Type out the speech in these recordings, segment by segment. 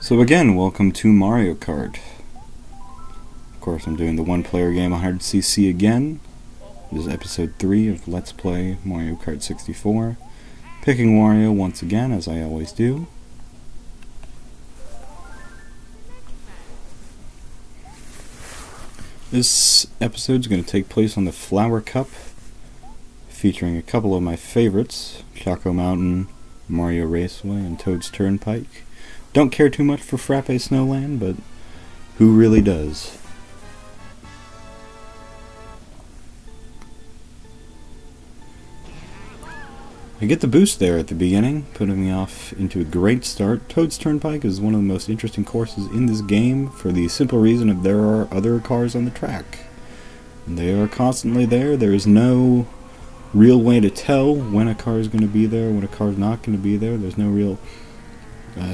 So again, welcome to Mario Kart. Of course, I'm doing the one-player game 100cc again. This is episode 3 of Let's Play Mario Kart 64. Picking Wario once again, as I always do. This episode is going to take place on the Flower Cup, featuring a couple of my favorites, Choco Mountain, Mario Raceway, and Toad's Turnpike. Don't care too much for Frappe Snowland, but who really does? I get the boost there at the beginning, putting me off into a great start. Toad's Turnpike is one of the most interesting courses in this game for the simple reason that there are other cars on the track. They are constantly there. There is no real way to tell when a car is going to be there, when a car is not going to be there. There's no real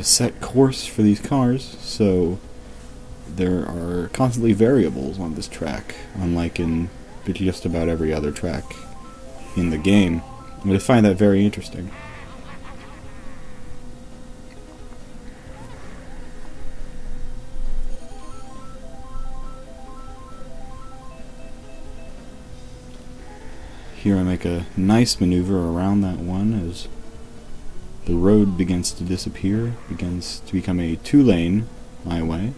set course for these cars, so there are constantly variables on this track, unlike in just about every other track in the game. I find that very interesting. Here I make a nice maneuver around that one as the road begins to disappear, begins to become a two-lane highway.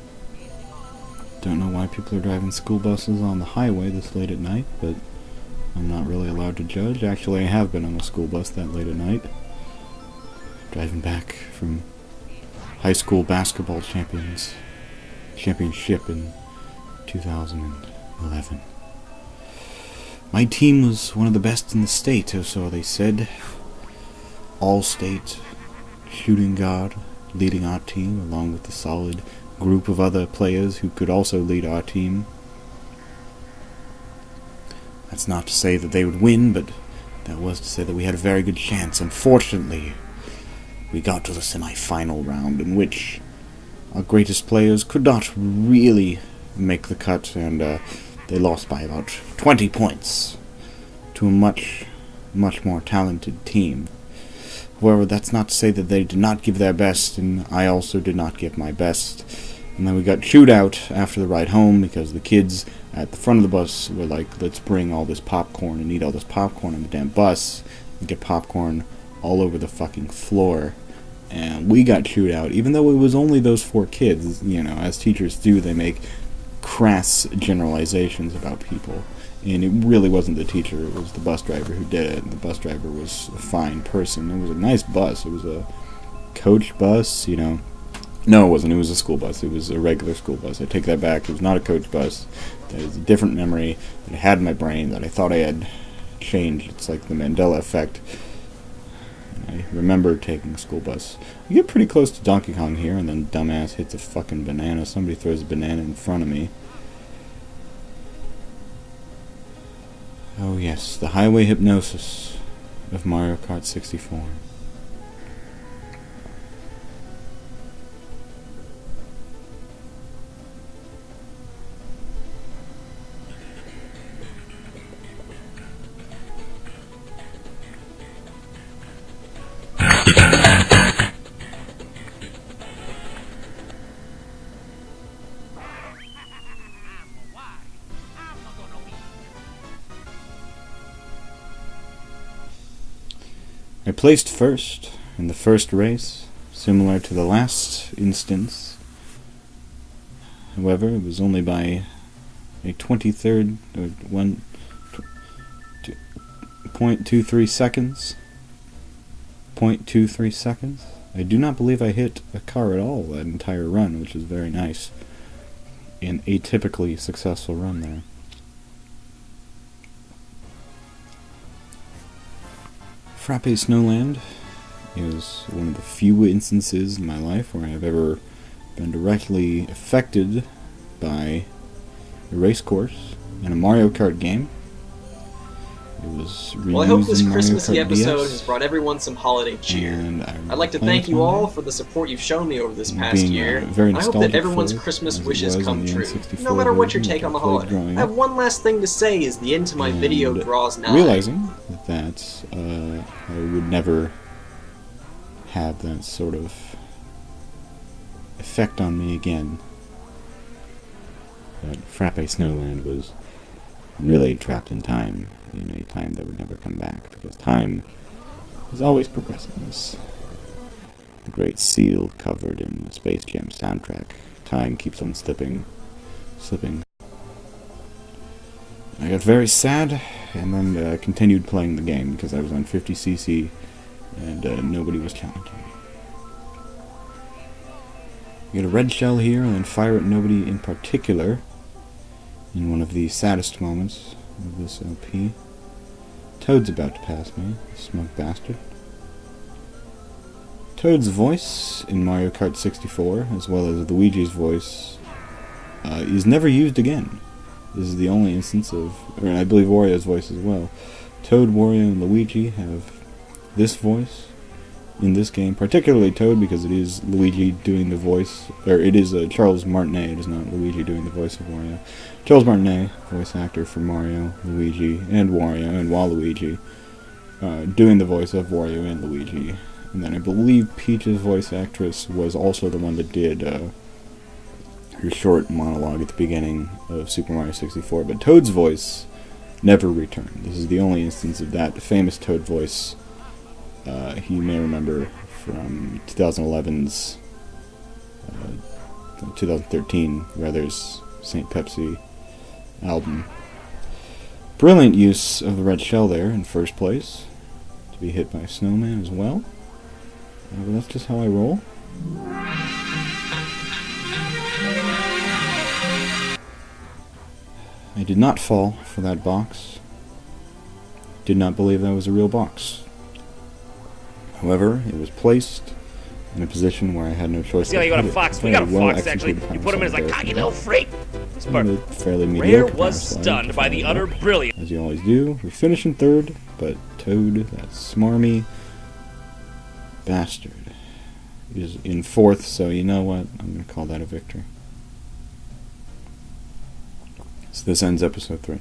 Don't know why people are driving school buses on the highway this late at night, but I'm not really allowed to judge. Actually, I have been on a school bus that late at night, driving back from high school basketball championship in 2011. My team was one of the best in the state, or so they said. All-state shooting guard leading our team, along with a solid group of other players who could also lead our team. That's not to say that they would win, but that was to say that we had a very good chance. Unfortunately, we got to the semi-final round, in which our greatest players could not really make the cut, and they lost by about 20 points to a much more talented team. However, that's not to say that they did not give their best, and I also did not give my best. And then we got chewed out after the ride home because the kids at the front of the bus were like, let's bring all this popcorn and eat all this popcorn on the damn bus and get popcorn all over the fucking floor. And we got chewed out, even though it was only those 4 kids. You know, as teachers do, they make crass generalizations about people. And it really wasn't the teacher, it was the bus driver who did it. And the bus driver was a fine person. It was a nice bus. It was a coach bus, you know. No, it wasn't. It was a school bus. It was a regular school bus. I take that back. It was not a coach bus. That is a different memory that I had in my brain that I thought I had changed. It's like the Mandela effect. I remember taking a school bus. You get pretty close to Donkey Kong here, and then dumbass hits a fucking banana. Somebody throws a banana in front of me. Oh yes, the highway hypnosis of Mario Kart 64. I placed first in the first race, similar to the last instance. However, it was only by a 23rd or 0.23 seconds. 0.23 seconds. I do not believe I hit a car at all that entire run, which is very nice. An atypically successful run there. Frappe Snowland is one of the few instances in my life where I have ever been directly affected by a race course in a Mario Kart game. It was reused. Well, I hope this in Mario Christmassy Kart episode DS, has brought everyone some holiday cheer. and I'd like to thank you all for the support you've shown me over this past year. Very I hope that nostalgic everyone's for it, Christmas as it wishes was come on the true, N64 no matter what your version, take on the which I played holiday. growing I have up. one last thing to say as the end to my video And draws nigh. realizing that I would never have that sort of effect on me again. But Frappe Snowland was really trapped in time, in a time that would never come back, because time is always progressing. The great seal covered in the Space Jam soundtrack. Time keeps on slipping. I got very sad, and then continued playing the game, because I was on 50cc, and nobody was challenging me. You get a red shell here, and then fire at nobody in particular, in one of the saddest moments of this LP. Toad's about to pass me, smug bastard. Toad's voice in Mario Kart 64, as well as Luigi's voice, is never used again. This is the only instance of, and I believe Wario's voice as well. Toad, Wario, and Luigi have this voice in this game, particularly Toad, because it is Luigi doing the voice, or it is Charles Martinet, it is not Luigi doing the voice of Wario. Charles Martinet, voice actor for Mario, Luigi, and Wario, and Waluigi, doing the voice of Wario and Luigi. And then I believe Peach's voice actress was also the one that did her short monologue at the beginning of Super Mario 64, but Toad's voice never returned. This is the only instance of that famous Toad voice you may remember from 2011's 2013 rather's St. Pepsi album. Brilliant use of the red shell there in first place, to be hit by a snowman as well. But that's just how I roll. I did not fall for that box. Did not believe that was a real box. However, it was placed in a position where I had no choice. See how you got a fox? We got a fox, actually. You put him in as like, cocky little freak! But fairly Rare was stunned by the utter brilliance. As you always do. We finish in third, but Toad, that smarmy bastard, is in fourth, so you know what? I'm going to call that a victory. So this ends episode 3.